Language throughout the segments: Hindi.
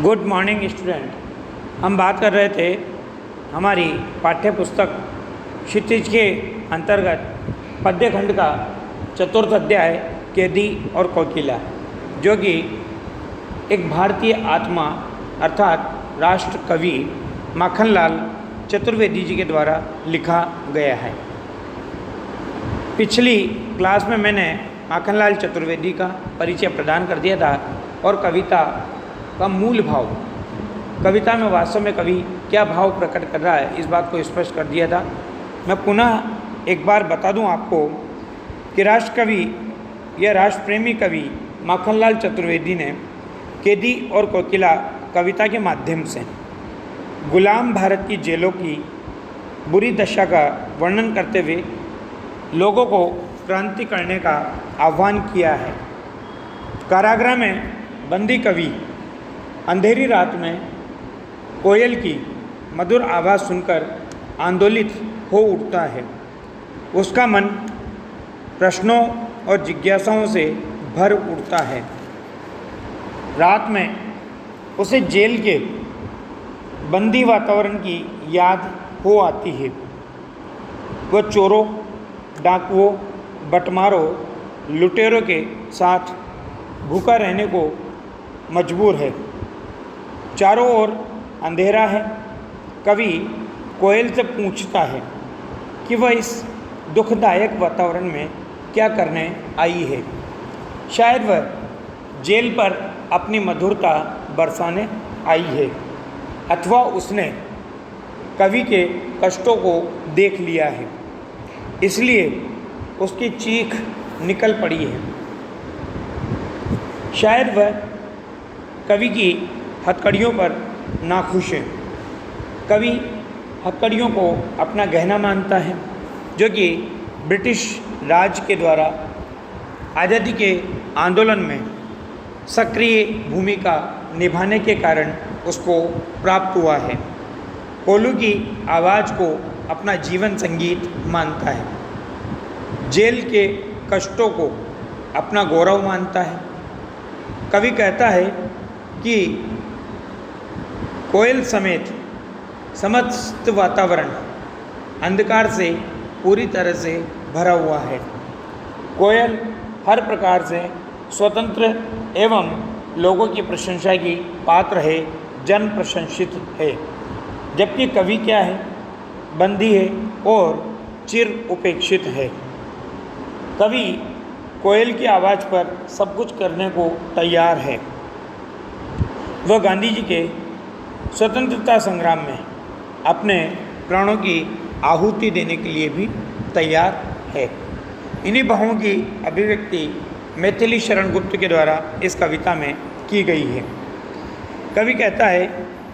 Good morning student. हम बात कर रहे थे हमारी पाठ्य पुस्तक क्षितिज के अंतर्गत पद्य खंड का चतुर्थ अध्याय कैदी और कोकिला, जो कि एक भारतीय आत्मा अर्थात राष्ट्र कवि माखनलाल चतुर्वेदी जी के द्वारा लिखा गया है। पिछली क्लास में मैंने माखनलाल चतुर्वेदी का परिचय प्रदान कर दिया था और कविता का मूल भाव, कविता में वास्तव में कवि क्या भाव प्रकट कर रहा है, इस बात को स्पष्ट कर दिया था। मैं पुनः एक बार बता दूं आपको कि राष्ट्र कवि या राष्ट्र प्रेमी कवि माखनलाल चतुर्वेदी ने कैदी और कोकिला कविता के माध्यम से गुलाम भारत की जेलों की बुरी दशा का वर्णन करते हुए लोगों को क्रांति करने का आह्वान किया है। कारागृह में बंदी कवि अंधेरी रात में कोयल की मधुर आवाज़ सुनकर आंदोलित हो उठता है। उसका मन प्रश्नों और जिज्ञासाओं से भर उठता है। रात में उसे जेल के बंदी वातावरण की याद हो आती है। वह चोरों, डाकुओं, बटमारों, लुटेरों के साथ भूखा रहने को मजबूर है। चारों ओर अंधेरा है। कवि कोयल से पूछता है कि वह इस दुखदायक वातावरण में क्या करने आई है। शायद वह जेल पर अपनी मधुरता बरसाने आई है, अथवा उसने कवि के कष्टों को देख लिया है, इसलिए उसकी चीख निकल पड़ी है। शायद वह कवि की हथकड़ियों पर नाखुश है। कवि हथकड़ियों को अपना गहना मानता है, जो कि ब्रिटिश राज के द्वारा आज़ादी के आंदोलन में सक्रिय भूमिका निभाने के कारण उसको प्राप्त हुआ है। कोलू की आवाज़ को अपना जीवन संगीत मानता है। जेल के कष्टों को अपना गौरव मानता है। कवि कहता है कि कोयल समेत समस्त वातावरण अंधकार से पूरी तरह से भरा हुआ है। कोयल हर प्रकार से स्वतंत्र एवं लोगों की प्रशंसा की पात्र है, जन प्रशंसित है, जबकि कवि क्या है? बंदी है और चिर उपेक्षित है। कवि कोयल की आवाज़ पर सब कुछ करने को तैयार है। वह गांधी जी के स्वतंत्रता संग्राम में अपने प्राणों की आहुति देने के लिए भी तैयार है। इन्हीं भावों की अभिव्यक्ति मैथिली शरण गुप्त के द्वारा इस कविता में की गई है। कवि कहता है,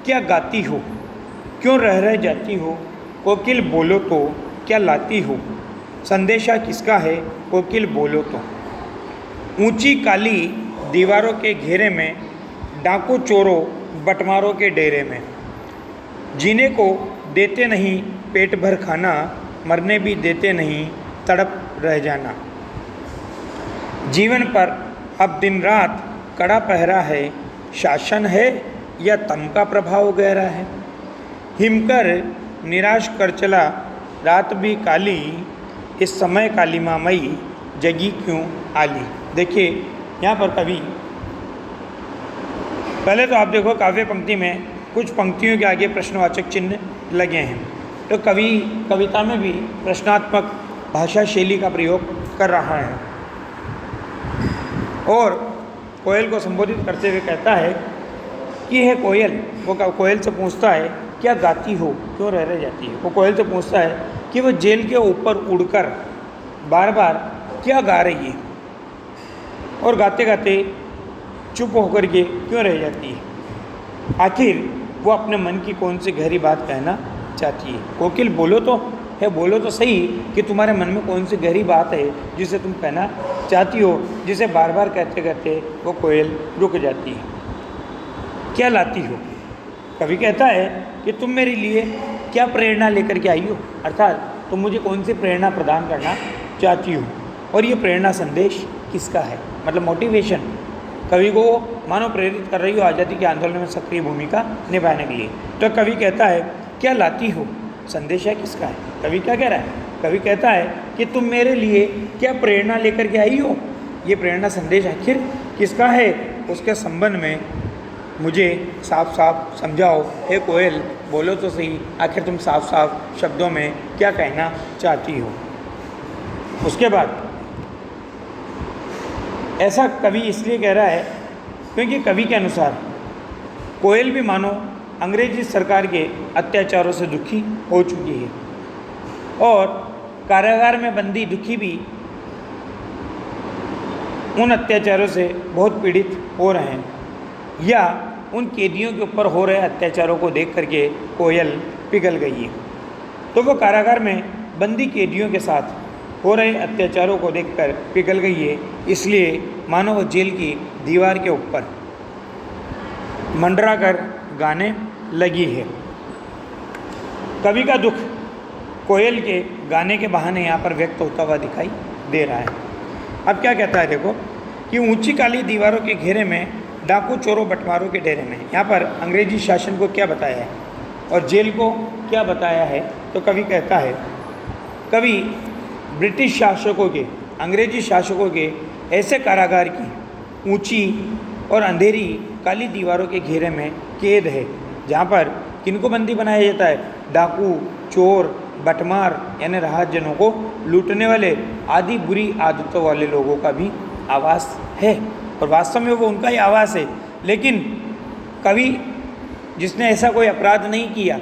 क्या गाती हो, क्यों रह जाती हो, कोकिल बोलो तो क्या लाती हो, संदेशा किसका है, कोकिल बोलो तो। ऊंची काली दीवारों के घेरे में, डाकू चोरों बटमारों के डेरे में, जीने को देते नहीं पेट भर खाना, मरने भी देते नहीं तड़प रह जाना। जीवन पर अब दिन रात कड़ा पहरा है, शासन है या तम का प्रभाव गहरा है। हिमकर निराश कर चला रात भी काली, इस समय काली मामई जगी क्यों आली। देखिए यहाँ पर कवि, पहले तो आप देखो काव्य पंक्ति में कुछ पंक्तियों के आगे प्रश्नवाचक चिन्ह लगे हैं, तो कवि कविता में भी प्रश्नात्मक भाषा शैली का प्रयोग कर रहा है और कोयल को संबोधित करते हुए कहता है कि है कोयल। वो कोयल से पूछता है, क्या गाती हो, क्यों रह जाती है। वो कोयल से पूछता है कि वो जेल के ऊपर उड़कर बार बार क्या गा रही है और गाते गाते चुप होकर के क्यों रह जाती है। आखिर वो अपने मन की कौन सी गहरी बात कहना चाहती है। कोकिल बोलो तो है, बोलो तो सही कि तुम्हारे मन में कौन सी गहरी बात है जिसे तुम कहना चाहती हो, जिसे बार बार कहते कहते वो कोयल रुक जाती है। क्या लाती हो। कवि कहता है कि तुम मेरे लिए क्या प्रेरणा लेकर के आई हो, अर्थात तुम मुझे कौन सी प्रेरणा प्रदान करना चाहती हो और ये प्रेरणा संदेश किसका है, मतलब मोटिवेशन कवि को मानो प्रेरित कर रही हो आज़ादी के आंदोलन में सक्रिय भूमिका निभाने के लिए। तो कवि कहता है, क्या लाती हो? संदेश है किसका है? कवि क्या कह रहा है? कवि कहता है कि तुम मेरे लिए क्या प्रेरणा लेकर के आई हो? ये प्रेरणा संदेश आखिर किसका है? उसके संबंध में मुझे साफ साफ समझाओ। हे कोयल, बोलो तो सही, आखिर तुम साफ साफ शब्दों में क्या कहना चाहती हो? उसके बाद ऐसा कवि इसलिए कह रहा है क्योंकि कवि के अनुसार कोयल भी मानो अंग्रेजी सरकार के अत्याचारों से दुखी हो चुकी है और कारागार में बंदी दुखी भी उन अत्याचारों से बहुत पीड़ित हो रहे हैं, या उन कैदियों के ऊपर हो रहे अत्याचारों को देख करके कोयल पिघल गई है। तो वो कारागार में बंदी कैदियों के साथ हो रहे अत्याचारों को देखकर पिघल गई है, इसलिए मानो वो जेल की दीवार के ऊपर मंडरा कर गाने लगी है। कवि का दुख कोयल के गाने के बहाने यहाँ पर व्यक्त होता हुआ दिखाई दे रहा है। अब क्या कहता है देखो, कि ऊंची काली दीवारों के घेरे में डाकू चोरों बटमारों के डेरे में, यहाँ पर अंग्रेजी शासन को क्या बताया है और जेल को क्या बताया है? तो कवि कहता है, कवि ब्रिटिश शासकों के, अंग्रेजी शासकों के ऐसे कारागार की ऊंची और अंधेरी काली दीवारों के घेरे में कैद है, जहाँ पर किनको बंदी बनाया जाता है? डाकू, चोर, बटमार यानी राहतजनों को लूटने वाले आदि बुरी आदतों वाले लोगों का भी आवास है, और वास्तव में वो उनका ही आवास है। लेकिन कवि जिसने ऐसा कोई अपराध नहीं किया,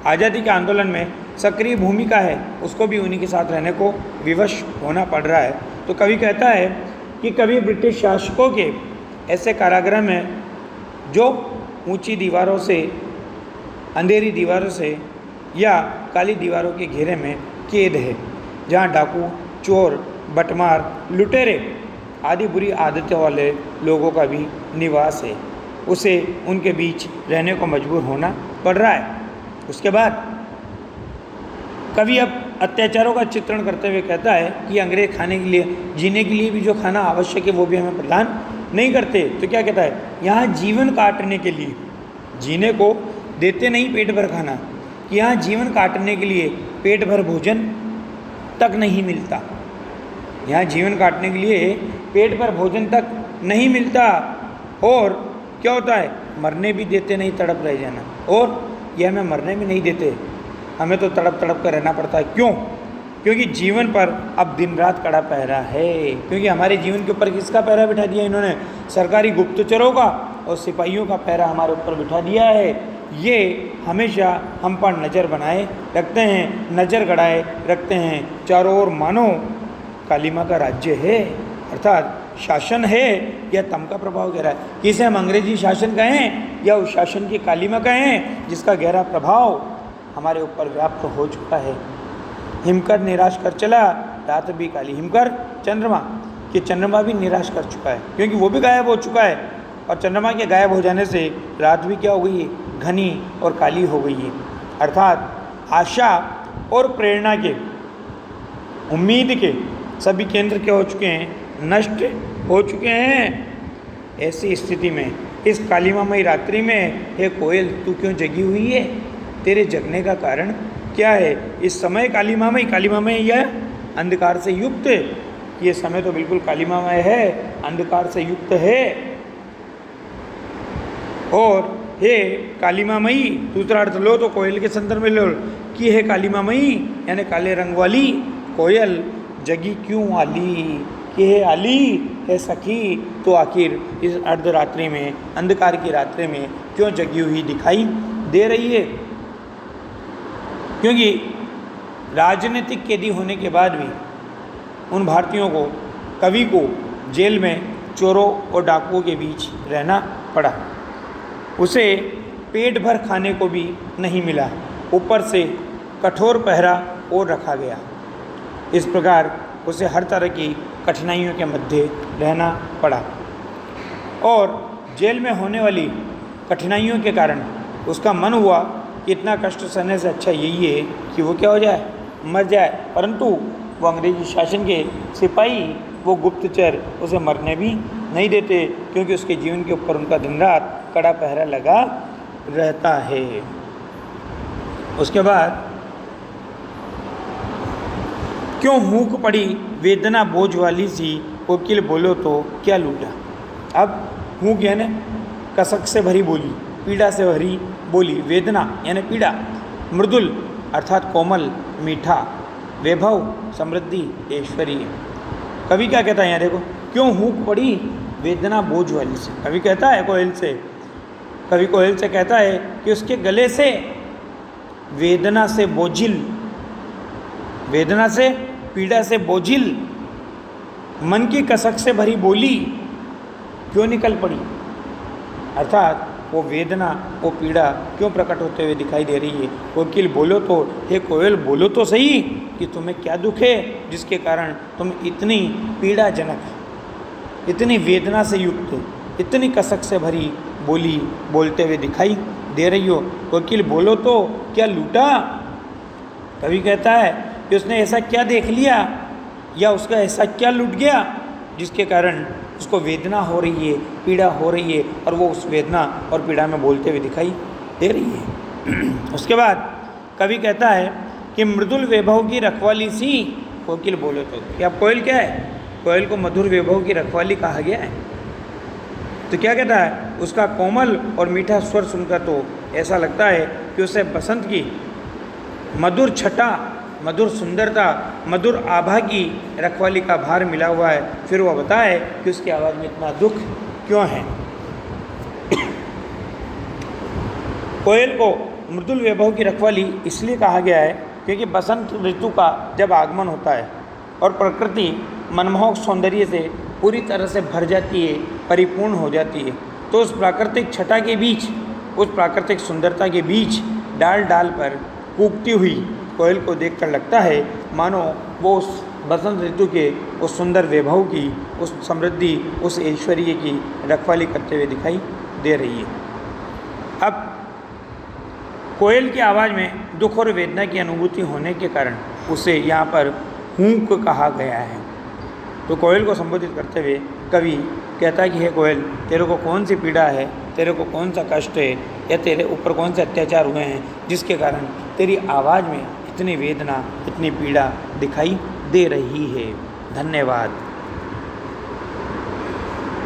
आज़ादी के आंदोलन में सक्रिय भूमिका है, उसको भी उन्हीं के साथ रहने को विवश होना पड़ रहा है। तो कवि कहता है कि कवि ब्रिटिश शासकों के ऐसे कारागृह में जो ऊंची दीवारों से, अंधेरी दीवारों से या काली दीवारों के घेरे में कैद है, जहाँ डाकू, चोर, बटमार, लुटेरे आदि बुरी आदतों वाले लोगों का भी निवास है, उसे उनके बीच रहने को मजबूर होना पड़ रहा है। उसके बाद कवि अब अत्याचारों का चित्रण करते हुए कहता है कि अंग्रेज खाने के लिए, जीने के लिए भी जो खाना आवश्यक है वो भी हमें प्रदान नहीं करते। तो क्या कहता है, यहाँ जीवन काटने के लिए, जीने को देते नहीं पेट भर खाना, कि यहाँ जीवन काटने के लिए पेट भर भोजन तक नहीं मिलता, यहाँ जीवन काटने के लिए पेट भर भोजन तक नहीं मिलता। और क्या होता है, मरने भी देते नहीं, तड़प रह जाना, और यह हमें मरने भी नहीं देते, हमें तो तड़प तड़प कर रहना पड़ता है। क्यों? क्योंकि जीवन पर अब दिन रात कड़ा पहरा है, क्योंकि हमारे जीवन के ऊपर किसका पहरा बिठा दिया इन्होंने? सरकारी गुप्तचरों का और सिपाहियों का पहरा हमारे ऊपर बिठा दिया है। ये हमेशा हम पर नज़र बनाए रखते हैं, नज़र गड़ाए रखते हैं। चारों ओर मानो काली माँ का राज्य है, अर्थात शासन है, या तम का प्रभाव गहरा है। किसे हम अंग्रेजी शासन कहें या उस शासन की काली माँ कहें जिसका गहरा प्रभाव हमारे ऊपर व्याप्त हो चुका है। हिमकर निराश कर चला, रात भी काली। हिमकर चंद्रमा, कि चंद्रमा भी निराश कर चुका है, क्योंकि वो भी गायब हो चुका है, और चंद्रमा के गायब हो जाने से रात भी क्या हो गई है? घनी और काली हो गई है। अर्थात आशा और प्रेरणा के, उम्मीद के सभी केंद्र क्या हो चुके हैं? नष्ट हो चुके हैं। ऐसी स्थिति में इस कालीमामयी रात्रि में हे कोयल, तू क्यों जगी हुई है? तेरे जगने का कारण क्या है? इस समय कालीमामयी यह अंधकार से युक्त, ये समय तो बिल्कुल कालीमामय है, अंधकार से युक्त है। और हे कालीमामयी, दूसरा अर्थ लो तो कोयल के संदर्भ में लो कि हे कालीमामयी यानी काले रंग वाली कोयल, जगी क्यों आली? कि हे आली, हे सखी, तो आखिर इस अर्धरात्रि में, अंधकार की रात्रि में क्यों जगी हुई दिखाई दे रही है? क्योंकि राजनीतिक कैदी होने के बाद भी उन भारतीयों को, कवि को जेल में चोरों और डाकुओं के बीच रहना पड़ा। उसे पेट भर खाने को भी नहीं मिला, ऊपर से कठोर पहरा और रखा गया। इस प्रकार उसे हर तरह की कठिनाइयों के मध्य रहना पड़ा, और जेल में होने वाली कठिनाइयों के कारण उसका मन हुआ कि इतना कष्ट सहने से अच्छा यही है कि वो क्या हो जाए? मर जाए। परंतु वो अंग्रेजी शासन के सिपाही, वो गुप्तचर उसे मरने भी नहीं देते, क्योंकि उसके जीवन के ऊपर उनका दिन रात कड़ा पहरा लगा रहता है। उसके बाद, क्यों मूक पड़ी वेदना बोझ वाली सी, कोकिल बोलो तो क्या लूटा। अब मूक यानी कसक से भरी बोली, पीड़ा से भरी बोली, वेदना यानी पीड़ा, मृदुल अर्थात कोमल, मीठा, वैभव समृद्धि ऐश्वर्य। कवि क्या कहता है यहाँ देखो, क्यों हूक पड़ी वेदना बोझ वाली से। कवि कहता है कोयल से, कवि कोयल से कहता है कि उसके गले से वेदना से बोझिल, वेदना से पीड़ा से बोझिल मन की कसक से भरी बोली क्यों निकल पड़ी। अर्थात वो वेदना, वो पीड़ा क्यों प्रकट होते हुए दिखाई दे रही है। कोकिल बोलो तो, हे कोयल बोलो तो सही कि तुम्हें क्या दुख है जिसके कारण तुम इतनी पीड़ाजनक, इतनी वेदना से युक्त, इतनी कसक से भरी बोली बोलते हुए दिखाई दे रही हो। कोकिल बोलो तो क्या लूटा। कवि कहता है कि उसने ऐसा क्या देख लिया या उसका ऐसा क्या लूट गया जिसके कारण उसको वेदना हो रही है, पीड़ा हो रही है, और वो उस वेदना और पीड़ा में बोलते हुए दिखाई दे रही है। उसके बाद कवि कहता है कि मृदुल वैभव की रखवाली सी, कोकिल बोलो तो। क्या कोयल क्या है, कोयल को मधुर वैभव की रखवाली कहा गया है। तो क्या कहता है, उसका कोमल और मीठा स्वर सुनकर तो ऐसा लगता है कि उसे बसंत की मधुर छटा, मधुर सुंदरता, मधुर आभा की रखवाली का भार मिला हुआ है। फिर वह बताए कि उसकी आवाज़ में इतना दुख क्यों है। कोयल को मृदुल वैभव की रखवाली इसलिए कहा गया है क्योंकि बसंत ऋतु का जब आगमन होता है और प्रकृति मनमोहक सौंदर्य से पूरी तरह से भर जाती है, परिपूर्ण हो जाती है, तो उस प्राकृतिक छटा के बीच, उस प्राकृतिक सुंदरता के बीच डाल डाल पर कूकती हुई कोयल को देखकर लगता है मानो वो उस बसंत ऋतु के उस सुंदर वैभव की, उस समृद्धि, उस ऐश्वर्य की रखवाली करते हुए दिखाई दे रही है। अब कोयल की आवाज़ में दुख और वेदना की अनुभूति होने के कारण उसे यहाँ पर हूँक कहा गया है। तो कोयल को संबोधित करते हुए कवि कहता है कि हे कोयल, तेरे को कौन सी पीड़ा है, तेरे को कौन सा कष्ट है, या तेरे ऊपर कौन से अत्याचार हुए हैं जिसके कारण तेरी आवाज़ में इतनी वेदना, इतनी पीड़ा दिखाई दे रही है। धन्यवाद।